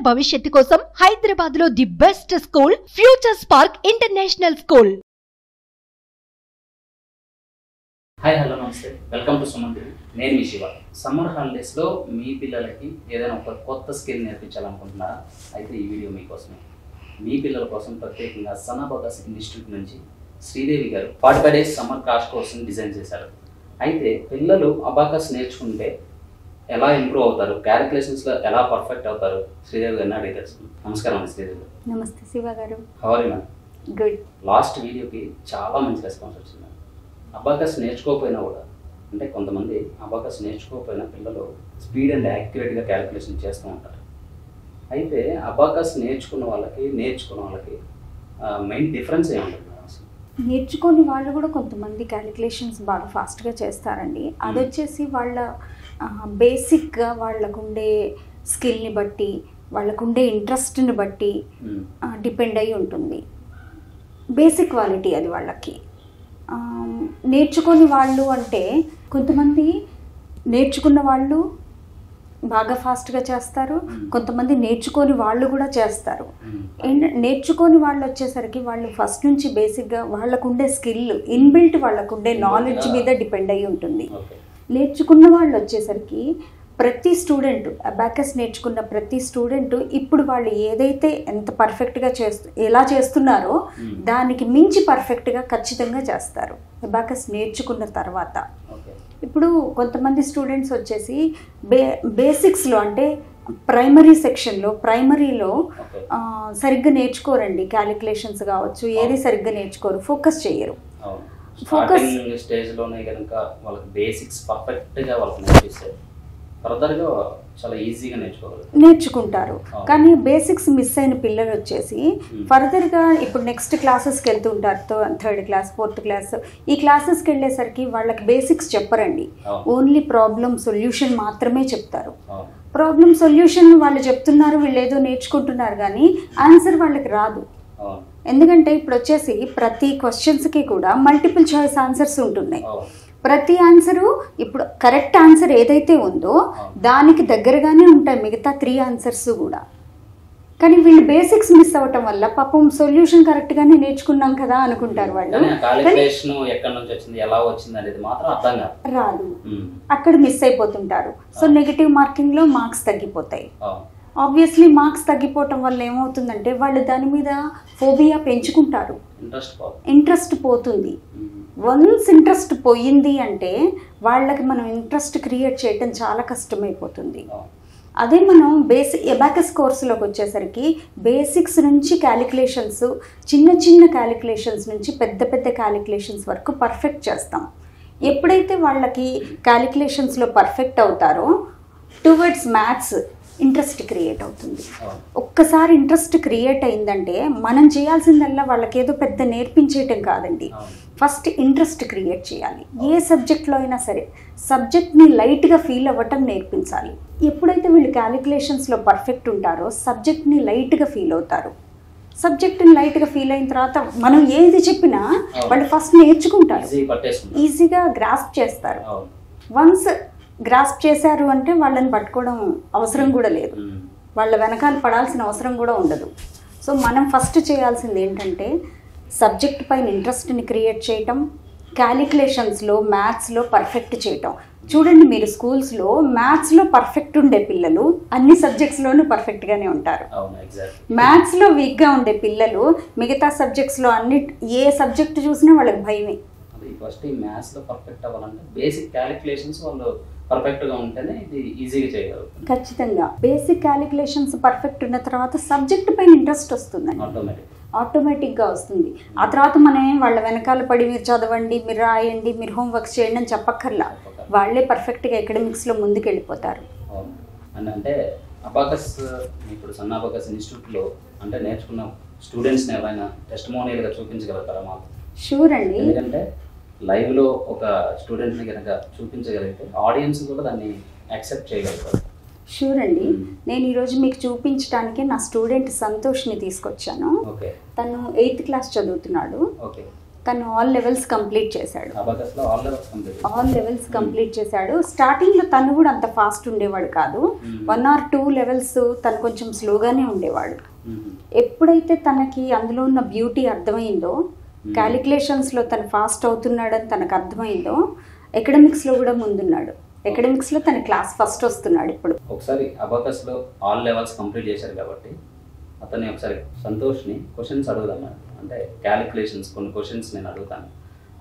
భవిష్యత్తు కోసం హైదరాబాద్ లో the best school future spark international school. Hi hello నమస్తే, వెల్కమ్ టు సుమన్ టీవీ. నేను మీ శివ. సమ్మర్ హాలిడేస్లో మీ పిల్లలకి ఏదైనా ఒక కొత్త స్కిల్ నేర్పించాలనుకుంటున్నారా? అయితే ఈ వీడియో మీకోసమే. మీ పిల్లల కోసం ప్రత్యేకంగా సన్ అబాకస్ ఇన్స్టిట్యూట్ నుంచి శ్రీదేవి గారు 45 days సమ్మర్ క్రాష్ కోర్స్ని డిజైన్ చేశారు. అయితే పిల్లలు అబాకస్ నేర్చుకుంటే ఎలా ఇంప్రూవ్ అవుతారు, క్యాలిక్యులేషన్స్లో ఎలా పర్ఫెక్ట్ అవుతారు, శ్రీదేవి గారిని అడిగి తెలుసుకుందాం. నమస్కారం అండి శ్రీదేవి గారు. నమస్తే Shiva garu. How are you ma'am? Good. Last వీడియోకి చాలా మంచి రెస్పాన్స్ వచ్చింది. అబాకస్ నేర్చుకోకపోయినా కూడా, అంటే కొంతమంది అబాకస్ నేర్చుకోకపోయినా పిల్లలు స్పీడ్ అండ్ యాక్యురేట్గా క్యాలిక్యులేషన్ చేస్తూ ఉంటారు. అయితే అబాకస్ నేర్చుకున్న వాళ్ళకి మెయిన్ డిఫరెన్స్ ఏముంటుంది? నేర్చుకొని వాళ్ళు కూడా కొంతమంది క్యాలిక్యులేషన్స్ బాగా ఫాస్ట్గా చేస్తారండి. అది వచ్చేసి వాళ్ళ బేసిక్గా వాళ్ళకుండే స్కిల్ని బట్టి, వాళ్ళకుండే ఇంట్రెస్ట్ని బట్టి డిపెండ్ అయి ఉంటుంది. బేసిక్ క్వాలిటీ అది వాళ్ళకి. నేర్చుకొని వాళ్ళు అంటే కొంతమంది నేర్చుకున్న వాళ్ళు బాగా ఫాస్ట్గా చేస్తారు, కొంతమంది నేర్చుకొని వాళ్ళు కూడా చేస్తారు. నేర్చుకొని వాళ్ళు వచ్చేసరికి వాళ్ళు ఫస్ట్ నుంచి బేసిక్గా వాళ్ళకుండే స్కిల్ ఇన్బిల్ట్, వాళ్ళకుండే నాలెడ్జ్ మీద డిపెండ్ అయి ఉంటుంది. నేర్చుకున్న వాళ్ళు వచ్చేసరికి ప్రతి స్టూడెంట్, అబాకస్ నేర్చుకున్న ప్రతి స్టూడెంట్ ఇప్పుడు వాళ్ళు ఏదైతే ఎంత పర్ఫెక్ట్గా ఎలా చేస్తున్నారో దానికి మించి పర్ఫెక్ట్గా ఖచ్చితంగా చేస్తారు అబాకస్ నేర్చుకున్న తర్వాత. ఇప్పుడు కొంతమంది స్టూడెంట్స్ వచ్చేసి బేసిక్స్లో అంటే ప్రైమరీలో సరిగ్గా నేర్చుకోరండి. క్యాలిక్యులేషన్స్ కావచ్చు, ఏది సరిగ్గా నేర్చుకోరు, ఫోకస్ చేయరు. స్టేజ్లోనే కనుక వాళ్ళకి బేసిక్స్ పర్ఫెక్ట్గా వాళ్ళకి నేర్పిస్తే ఫర్దర్గా చాలా ఈజీగా నేర్చుకుంటారు. కానీ బేసిక్స్ మిస్ అయిన పిల్లలు వచ్చేసి ఫర్దర్గా ఇప్పుడు నెక్స్ట్ క్లాసెస్కి వెళ్తుంటారు. 3rd క్లాస్ 4th క్లాస్ ఈ క్లాసెస్కి వెళ్ళేసరికి వాళ్ళకి బేసిక్స్ చెప్పరండి. ఓన్లీ ప్రాబ్లమ్ సొల్యూషన్ మాత్రమే చెప్తారు. ప్రాబ్లమ్ సొల్యూషన్ వాళ్ళు చెప్తున్నారు, వీళ్ళు ఏదో నేర్చుకుంటున్నారు, కానీ ఆన్సర్ వాళ్ళకి రాదు. ఎందుకంటే ఇప్పుడు వచ్చేసి ప్రతి క్వశ్చన్స్కి కూడా మల్టిపుల్ చాయిస్ ఆన్సర్స్ ఉంటున్నాయి. ప్రతి ఆన్సరు ఇప్పుడు కరెక్ట్ ఆన్సర్ ఏదైతే ఉందో దానికి దగ్గరగానే ఉంటాయి మిగతా 3 ఆన్సర్స్ కూడా. కానీ వీళ్ళు బేసిక్స్ మిస్ అవ్వటం వల్ల పాపం సొల్యూషన్ కరెక్ట్గానే నేర్చుకున్నాం కదా అనుకుంటారు వాళ్ళు, రాదు. అక్కడ మిస్ అయిపోతుంటారు. సో నెగిటివ్ మార్కింగ్లో మార్క్స్ తగ్గిపోతాయి. ఆబ్వియస్లీ మార్క్స్ తగ్గిపోవటం వల్ల ఏమవుతుందంటే వాళ్ళు దాని మీద ఫోబియా పెంచుకుంటారు, ఇంట్రెస్ట్ పోతుంది. వన్స్ ఇంట్రెస్ట్ పోయింది అంటే వాళ్ళకి మనం ఇంట్రెస్ట్ క్రియేట్ చేయటం చాలా కష్టమైపోతుంది. అదే మనం అబాకస్ కోర్సులోకి వచ్చేసరికి బేసిక్స్ నుంచి క్యాలిక్యులేషన్స్, చిన్న క్యాలిక్యులేషన్స్ నుంచి పెద్ద క్యాలిక్యులేషన్స్ వరకు పర్ఫెక్ట్ చేస్తాం. ఎప్పుడైతే వాళ్ళకి క్యాలిక్యులేషన్స్లో పర్ఫెక్ట్ అవుతారో టువర్డ్స్ మ్యాథ్స్ ఇంట్రెస్ట్ క్రియేట్ అవుతుంది. ఒక్కసారి ఇంట్రెస్ట్ క్రియేట్ అయిందంటే మనం చేయాల్సిందల్లా వాళ్ళకి ఏదో పెద్ద నేర్పించేయటం కాదండి, ఫస్ట్ ఇంట్రెస్ట్ క్రియేట్ చేయాలి. ఏ సబ్జెక్ట్లో అయినా సరే సబ్జెక్ట్ని లైట్గా ఫీల్ అవ్వటం నేర్పించాలి. ఎప్పుడైతే వీళ్ళు క్యాలిక్యులేషన్స్లో పర్ఫెక్ట్ ఉంటారో సబ్జెక్ట్ని లైట్గా ఫీల్ అవుతారు. సబ్జెక్ట్ని లైట్గా ఫీల్ అయిన తర్వాత మనం ఏది చెప్పినా వాళ్ళు ఫస్ట్ నేర్చుకుంటారు, ఈజీగా గ్రాస్ప్ చేస్తారు. వన్స్ గ్రాస్ప్ చేశారు అంటే వాళ్ళని పట్టుకోవడం అవసరం కూడా లేదు, వాళ్ళ వెనకాల పడాల్సిన అవసరం కూడా ఉండదు. సో మనం ఫస్ట్ చేయాల్సింది ఏంటంటే సబ్జెక్ట్ పైన ఇంట్రెస్ట్ని క్రియేట్ చేయటం, క్యాలిక్యులేషన్స్లో మ్యాథ్స్లో పర్ఫెక్ట్ చేయటం. చూడండి, మీరు స్కూల్స్లో మ్యాథ్స్లో పర్ఫెక్ట్ ఉండే పిల్లలు అన్ని సబ్జెక్ట్స్లోనూ పర్ఫెక్ట్గానే ఉంటారు. మ్యాథ్స్లో వీక్గా ఉండే పిల్లలు మిగతా సబ్జెక్ట్స్లో ఏ సబ్జెక్ట్ చూసినా వాళ్ళకి భయమే. ఫస్ట్ ఈ మ్యాథ్స్లో పర్ఫెక్ట్ అవ్వాలంటే బేసిక్ క్యాలిక్యులేషన్స్ వాళ్ళు పర్ఫెక్ట్గా ఉంటేనే ఇది ఈజీగా చేయగలరు. ఖచ్చితంగా బేసిక్ క్యాలిక్యులేషన్స్ పర్ఫెక్ట్ ఉన్న తర్వాత సబ్జెక్ట్ పైన ఇంట్రెస్ట్ వస్తుందండి, ఆటోమేటిక్గా వస్తుంది. ఆ తర్వాత మనం వాళ్ళ వెనకాల పడి మీరు చదవండి, మీరు రాయండి, మీరు హోంవర్క్స్ చేయండి అని చెప్పక్కర్లా, వాళ్ళే పర్ఫెక్ట్గా ఎకడమిక్స్లో ముందుకు వెళ్ళిపోతారు. అంటే అబాకస్ ఇప్పుడు సన్ అబాకస్ ఇన్స్టిట్యూట్లో అంటే నేర్చుకున్న స్టూడెంట్స్ని ఏమైనా టెస్టిమోనియల్గా చూపించగలుగుతారా మాకు? షూర్ అండి. ఎందుకంటే లైవ్లో ఒక స్టూడెంట్ని కనుక చూపించగలిగితే ఆడియన్స్ కూడా దాన్ని యాక్సెప్ట్ చేయగలుగుతారు. షూర్ అండి. నేను ఈరోజు మీకు చూపించడానికి నా స్టూడెంట్ సంతోష్ని తీసుకొచ్చాను. తను 8th క్లాస్ చదువుతున్నాడు. తను ఆల్ లెవెల్స్ కంప్లీట్ చేశాడు. అబాకస్లో ఆల్ లెవెల్స్ కంప్లీట్ చేశాడు. స్టార్టింగ్లో తను కూడా అంత ఫాస్ట్ ఉండేవాడు కాదు. 1 or 2 లెవెల్స్ తను కొంచెం స్లోగానే ఉండేవాడు. ఎప్పుడైతే తనకి అందులో ఉన్న బ్యూటీ అర్థమైందో, క్యాలిక్యులేషన్స్లో తను ఫాస్ట్ అవుతున్నాడని తనకు అర్థమైందో, ఎకడమిక్స్లో కూడా ముందున్నాడు. ఎకడమిక్స్లో తన క్లాస్ ఫస్ట్ వస్తున్నాడు ఇప్పుడు. ఒకసారి అబాకస్లో ఆల్ లెవెల్స్ కంప్లీట్ చేశారు కాబట్టి అతన్ని ఒకసారి సంతోష్ని క్వశ్చన్స్ అడుగుదాం. అంటే క్యాలిక్యులేషన్స్ కొన్ని క్వశ్చన్స్ నేను అడుగుతాను,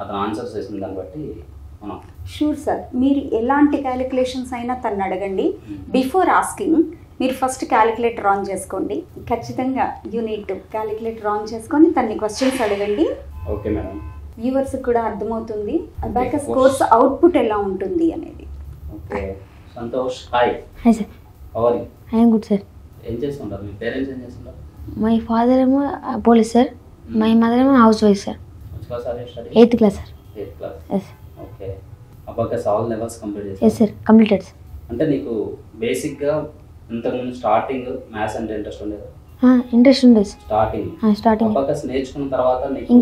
అతను ఆన్సర్స్ చేసిన దాన్ని బట్టి మనం. షూర్ సార్, మీరు ఎలాంటి క్యాలిక్యులేషన్స్ అయినా తను అడగండి. బిఫోర్ ఆస్కింగ్ మీరు ఫస్ట్ క్యాలిక్యులేటర్ ఆన్ చేసుకోండి. ఖచ్చితంగా you need to calculator on చేసుకొని తన్ని క్వశ్చన్స్ అడగండి. Okay madam. వ్యూవర్స్కి కూడా అర్థమవుతుంది అబాకస్ కోర్స్ అవుట్పుట్ ఎలా ఉంటుంది అనేది. Okay Santosh, hi. Hi sir. How are you? I am good sir. ఏం చేస్తుంటారు? మీ పేరెంట్స్ ఏం చేస్తుంటారు? మై ఫాదర్ ఏమో పోలీస్ సార్. మై మదర్ ఏమో housewife sir. Which class are you studying? 8th class sir. 8th class. Yes. Okay. Abacus all levels complete చేశారు? Yes sir, completed sir. అంటే నీకు బేసిక్గా ఇంతకుముందు స్టార్టింగ్ మ్యాథ్స్ అంటే interest ఉండేది? Interest ఉండేది starting. Abacus నేర్చుకున్న తర్వాత నీకు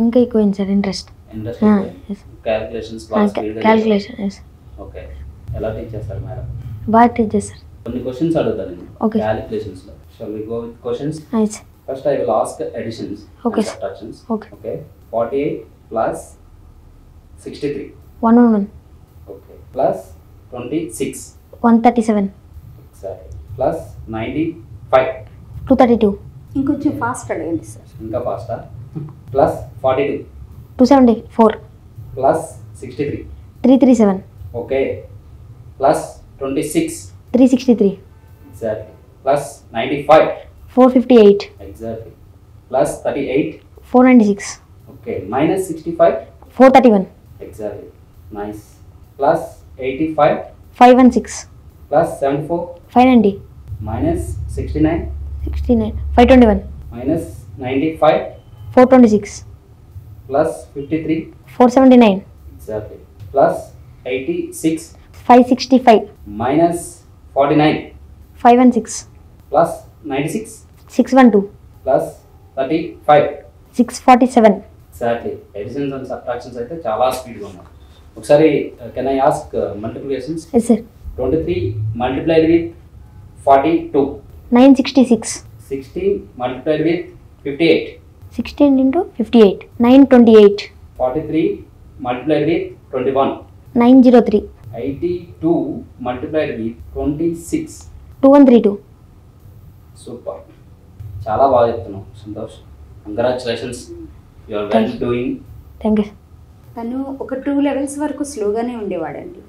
ఇంకా ఎక్కువైంది sir interest. Calculations calculation. Yes. Okay. ఎలా టీచ్ చేస్తారు మేడం? బాగా టీచ్ చేస్తారు. కొన్ని క్వశ్చన్స్ అడుగుతాను నేను. ఓకే. క్యాలిక్యులేషన్స్లో. Shall we go with questions? Yes. First I will ask additions Okay. and subtractions. Okay. Okay. 48 plus 63. 111. Okay. Plus 26. 137. Exactly. Plus 95. 232. ఇంకొంచెం fast అడగండి సార్. ఇంకా ఫాస్టా? Plus 42. 274. Plus 63. 337. Okay. Plus 26. 363. Exactly. Plus 95. 458. Exactly. Plus 38. 496. Okay. Minus 65. 431. Exactly. Nice. Plus 85. 516. Plus 74. 590. Minus 69. 69. 521. Minus 95. 426. Plus 53. 479. Exactly. Plus 86. 565. Minus 49. 516. Plus 96. 612. Plus 35. 647. Exactly. Additions and subtractions అయితే చాలా స్పీడ్గా ఉన్నాయి. ఒకసారి can I ask multiplications? Yes sir. 23 multiplied with 42. 966. 16 multiplied with 58. 16 into 58. 928. 43 multiplied with 21. 903. 82 multiplied with 26. 2132. Super. చాలా బాగా చెప్తున్నావు Santosh. Congratulations, you are well doing. Thank you. తను ఒక 2 లెవెల్స్ వరకు స్లోగానే ఉండేవాడండి.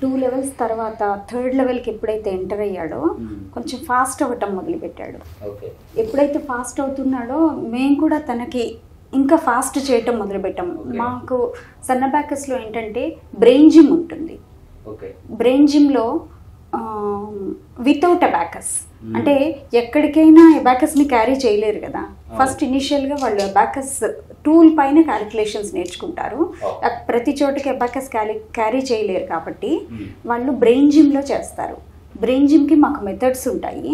2 లెవెల్స్ తర్వాత 3rd లెవెల్కి ఎప్పుడైతే ఎంటర్ అయ్యాడో కొంచెం ఫాస్ట్ అవ్వటం మొదలుపెట్టాడు. ఓకే. ఎప్పుడైతే ఫాస్ట్ అవుతున్నాడో మేము కూడా తనకి ఇంకా ఫాస్ట్ చేయటం మొదలుపెట్టాము. మాకు సన్నబాకస్లో ఏంటంటే బ్రెయిన్ జిమ్ ఉంటుంది. ఓకే. బ్రెయిన్ జిమ్లో వితౌట్ అబాకస్ అంటే ఎక్కడికైనా అబాకస్ని క్యారీ చేయలేరు కదా. ఫస్ట్ ఇనిషియల్గా వాళ్ళు అబాకస్ టూల్ పైన క్యాలిక్యులేషన్స్ నేర్చుకుంటారు. ప్రతి చోటకి అబాకస్ క్యారీ చేయలేరు కాబట్టి వాళ్ళు బ్రెయిన్ జిమ్లో చేస్తారు. బ్రెయిన్ జిమ్కి మాకు మెథడ్స్ ఉంటాయి.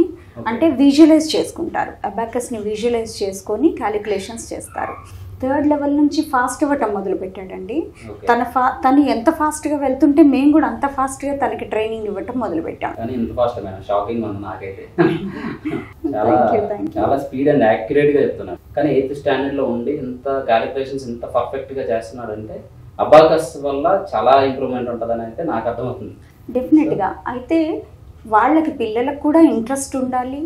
అంటే విజువలైజ్ చేసుకుంటారు, అబాకస్ని విజువలైజ్ చేసుకొని క్యాలిక్యులేషన్స్ చేస్తారు. 3rd లెవెల్ నుంచి ఫాస్ట్ అవ్వటం మొదలు పెట్టాడండి. తను ఎంత ఫాస్ట్గా వెళ్తుంటే మేము కూడా అంత ఫాస్ట్గా తనకి ట్రైనింగ్ ఇవ్వటం మొదలు పెట్టాం. షాకింగ్ ఉంది నాకైతే. చాలా స్పీడ్ అండ్ యాక్యురేట్గా చెప్తున్నాడు. కానీ 8th స్టాండర్డ్లో ఉండి ఇంత క్యాలిక్యులేషన్స్ ఇంత పర్ఫెక్ట్గా చేస్తున్నాడంటే అబాకస్ వల్ల చాలా ఇంప్రూవ్మెంట్ ఉంటుందని అయితే నాకు అర్థమవుతుంది. డెఫినెట్గా. అయితే వాళ్ళకి పిల్లలకు కూడా ఇంట్రెస్ట్ ఉండాలి,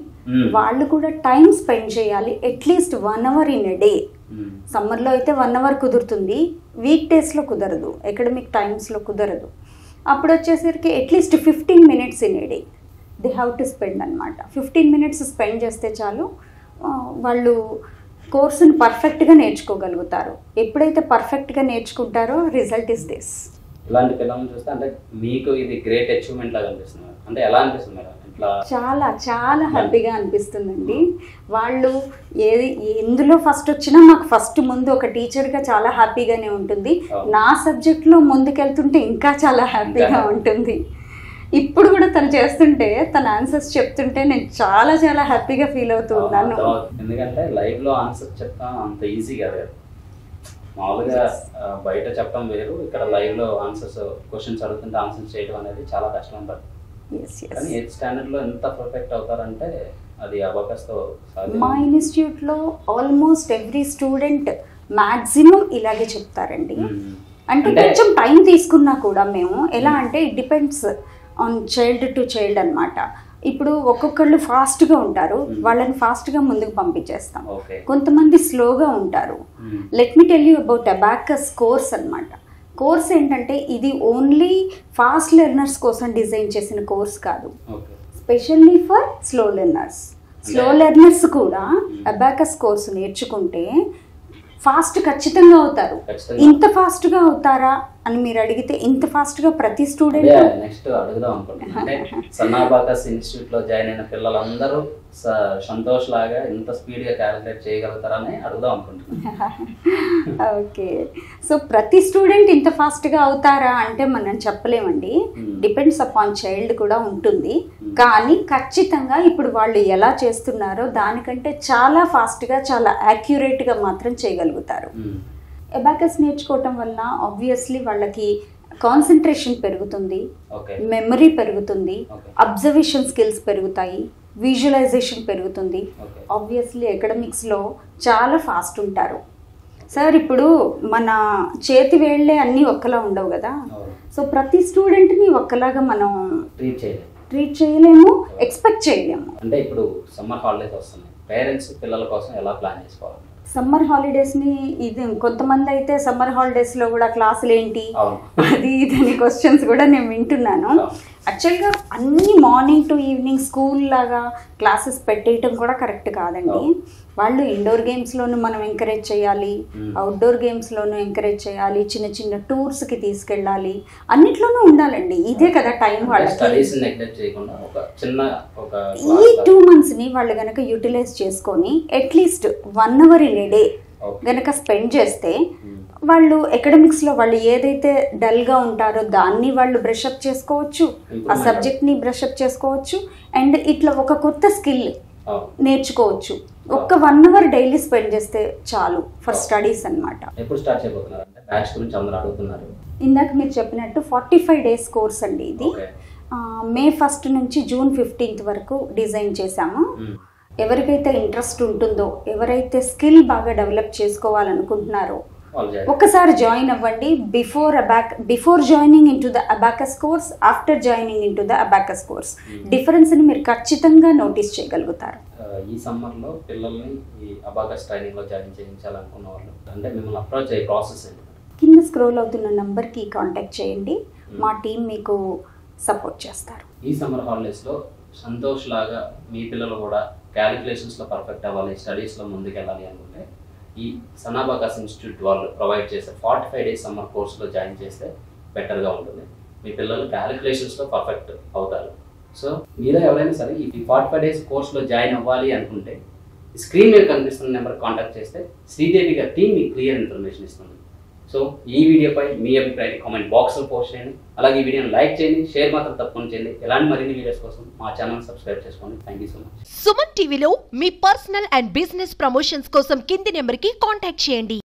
వాళ్ళు కూడా టైం స్పెండ్ చేయాలి. At least 1 hour in a day. సమ్మర్లో అయితే 1 hour కుదురుతుంది, వీక్ డేస్లో కుదరదు, అకాడమిక్ టైమ్స్లో కుదరదు. అప్పుడు వచ్చేసరికి at least 15 minutes in a day they have to spend అనమాట. 15 minutes స్పెండ్ చేస్తే చాలు, వాళ్ళు కోర్సును పర్ఫెక్ట్గా నేర్చుకోగలుగుతారు. ఎప్పుడైతే పర్ఫెక్ట్గా నేర్చుకుంటారో రిజల్ట్ ఇస్ దిస్. ఇలాంటి పిల్లల్ని చూస్తే అంటే మీకు ఇది గ్రేట్ అచీవ్మెంట్ లాగా అనిపిస్తుంది. అంటే ఎలా అనిపిస్తుంది మేడం? ఇట్లా చాలా చాలా హ్యాపీగా అనిపిస్తుందండి. వాళ్ళు ఎందులో ఫస్ట్ వచ్చినా మాకు ఫస్ట్ ముందు ఒక టీచర్గా చాలా హ్యాపీగానే ఉంటుంది. నా సబ్జెక్ట్లో ముందుకెళ్తుంటే ఇంకా చాలా హ్యాపీగా ఉంటుంది. ఇప్పుడు కూడా తను చేస్తుంటే తన ఆన్సర్స్ చెప్తుంటే నేను చాలా చాలా హ్యాపీగా ఫీల్ అవుతూ ఉన్నాను. ఎందుకంటే లైవ్లో ఆన్సర్ చెప్తాం అంత ఈజీ కాదు. మామూలుగా బయట చెప్పడం వేరు, ఇక్కడ లైవ్ లో ఆన్సర్స్ క్వశ్చన్స్ అడుగుతుంటే ఆన్సర్స్ చేయడం అనేది చాలా కష్టం. బట్ కానీ 8th స్టాండర్డ్ లో ఎంత పర్ఫెక్ట్ అవుతారంటే అది అబాకస్ తో సాధ్యం. మా ఇన్స్టిట్యూట్ లో ఆల్మోస్ట్ ఎవ్రీ స్టూడెంట్ మాక్సిమం ఇలాగే చెప్తారండి. అంటే కొంచెం టైం తీసుకున్నా కూడా మేము ఎలా అంటే it depends on child to child అనమాట. ఇప్పుడు ఒక్కొక్కళ్ళు ఫాస్ట్గా ఉంటారు, వాళ్ళని ఫాస్ట్గా ముందుకు పంపించేస్తాం. కొంతమంది స్లోగా ఉంటారు. Let me tell you about abacus course అనమాట. కోర్స్ ఏంటంటే ఇది ఓన్లీ ఫాస్ట్ లెర్నర్స్ కోసం డిజైన్ చేసిన కోర్స్ కాదు, specially for slow learners. Slow learners కూడా అబాకస్ కోర్సు నేర్చుకుంటే ఫాస్ట్ ఖచ్చితంగా అవుతారు. ఇంత ఫాస్ట్గా అవుతారా అని మీరు అడిగితే ఇంత ఫాస్ట్గా ప్రతి స్టూడెంట్ నెక్స్ట్ అడుగుదాం అనుకుంటున్నాను. అంటే సన్నాబాకస్ ఇన్స్టిట్యూట్ లో జాయిన్ అయిన పిల్లలందరూ సంతోష్ లాగా ఇంత స్పీడ్ గా క్యాలిక్యులేట్ చేయగలుగుతారని అడుగుదాం అనుకుంటున్నాను. ఓకే, సో ప్రతి స్టూడెంట్ ఇంత ఫాస్ట్గా అవుతారా అంటే మనం చెప్పలేమండి. డిపెండ్స్ అపాన్ చైల్డ్ కూడా ఉంటుంది. కానీ ఖచ్చితంగా ఇప్పుడు వాళ్ళు ఎలా చేస్తున్నారో దానికంటే చాలా ఫాస్ట్గా చాలా యాక్యురేట్గా మాత్రం చేయగలుగుతారు. అబాకస్ నేర్చుకోవటం వల్ల ఆబ్వియస్లీ వాళ్ళకి కాన్సన్ట్రేషన్ పెరుగుతుంది, మెమరీ పెరుగుతుంది, అబ్జర్వేషన్ స్కిల్స్ పెరుగుతాయి, విజువలైజేషన్ పెరుగుతుంది. ఆబ్వియస్లీ అకాడమిక్స్లో చాలా ఫాస్ట్ ఉంటారు సార్. ఇప్పుడు మన చేతి వేళ్ళే అన్నీ ఒక్కలా ఉండవు కదా. సో ప్రతి స్టూడెంట్ని ఒక్కలాగా మనం ట్రీట్ చేయలేము, ఎక్స్పెక్ట్ చేయలేము. అంటే ఇప్పుడు సమ్మర్ హాలిడేస్ వస్తున్నాయి, పేరెంట్స్ పిల్లల కోసం ఎలా ప్లాన్ చేసుకోవాలి? సమ్మర్ హాలిడేస్ని ఇది కొంతమంది అయితే సమ్మర్ హాలిడేస్లో కూడా క్లాసులు ఏంటి అది ఇదని క్వశ్చన్స్ కూడా నేను వింటున్నాను. యాక్చువల్గా అన్ని మార్నింగ్ టు ఈవినింగ్ స్కూల్ లాగా క్లాసెస్ పెట్టేయటం కూడా కరెక్ట్ కాదండి. వాళ్ళు ఇండోర్ గేమ్స్లోనూ మనం ఎంకరేజ్ చేయాలి, అవుట్డోర్ గేమ్స్లోనూ ఎంకరేజ్ చేయాలి, చిన్న చిన్న టూర్స్కి తీసుకెళ్ళాలి, అన్నిట్లోనూ ఉండాలండి. ఇదే కదా టైం వాళ్ళకి. ఈ 2 monthsని వాళ్ళు కనుక యూటిలైజ్ చేసుకొని at least 1 hour in a day గనక స్పెండ్ చేస్తే వాళ్ళు అకాడమిక్స్లో వాళ్ళు ఏదైతే డల్గా ఉంటారో దాన్ని వాళ్ళు బ్రషప్ చేసుకోవచ్చు, ఆ సబ్జెక్ట్ని బ్రషప్ చేసుకోవచ్చు, అండ్ ఇట్లా ఒక కొత్త స్కిల్ నేర్చుకోవచ్చు. ఒక్క 1 hour డైలీ స్పెండ్ చేస్తే చాలు ఫర్ స్టడీస్ అనమాట. ఇందాక మీరు చెప్పినట్టు 45 days కోర్స్ అండి ఇది. May 1st నుంచి June 15th వరకు డిజైన్ చేశాము. ఎవరికైతే ఇంట్రెస్ట్ ఉంటుందో, ఎవరైతే స్కిల్ బాగా డెవలప్ చేసుకోవాలనుకుంటున్నారో ఒక్కసారి జాయిన్ అవ్వండి. Before joining in to the abacus course, after joining in to the abacus course డిఫరెన్స్ని మీరు ఖచ్చితంగా నోటీస్ చేయగలుగుతారు. ఈ సమ్మర్లో పిల్లల్ని ఈ అబాకస్ ట్రైనింగ్లో జాయిన్ చేయించాలనుకున్న వాళ్ళు అంటే మిమ్మల్ని అప్రోచ్ అయ్యే ప్రాసెస్ ఏంటి? కింద స్క్రోల్ అవుతున్న నంబర్కి కాంటాక్ట్ చేయండి, మా టీం మీకు సపోర్ట్ చేస్తారు. ఈ సమ్మర్ హాలిడేస్లో సంతోష్ లాగా మీ పిల్లలు కూడా క్యాలిక్యులేషన్స్లో పర్ఫెక్ట్ అవ్వాలి, స్టడీస్లో ముందుకెళ్ళాలి అనుకుంటే ఈ సన్నాబాకస్ ఇన్స్టిట్యూట్ వాళ్ళు ప్రొవైడ్ చేసే 45 days సమ్మర్ కోర్సులో జాయిన్ చేస్తే బెటర్గా ఉంటుంది. మీ పిల్లలు క్యాలిక్యులేషన్స్లో పర్ఫెక్ట్ అవుతారు. సో మీలో ఎవరైనా సరే ఈ 45 days కోర్సులో జాయిన్ అవ్వాలి అనుకుంటే స్క్రీన్ మీద కనిపిస్తున్న నెంబర్ కాంటాక్ట్ చేస్తే శ్రీదేవి గారి టీం మీకు క్లియర్ ఇన్ఫర్మేషన్ ఇస్తుంది. సో ఈ వీడియోపై మీ అభిప్రాయాన్ని కామెంట్ బాక్స్లో పోస్ట్ చేయండి. అలాగే ఈ వీడియోని లైక్ చేయండి, షేర్ మాత్రం తప్పకుండా చేయండి. ఎలాంటి మరిన్ని వీడియోస్ కోసం మా ఛానల్ సబ్స్క్రైబ్ చేసుకోండి. Thank you so much. Suman టీవీలో మీ పర్సనల్ అండ్ బిజినెస్ ప్రమోషన్స్ కోసం కింది నెంబర్కి కాంటాక్ట్ చేయండి.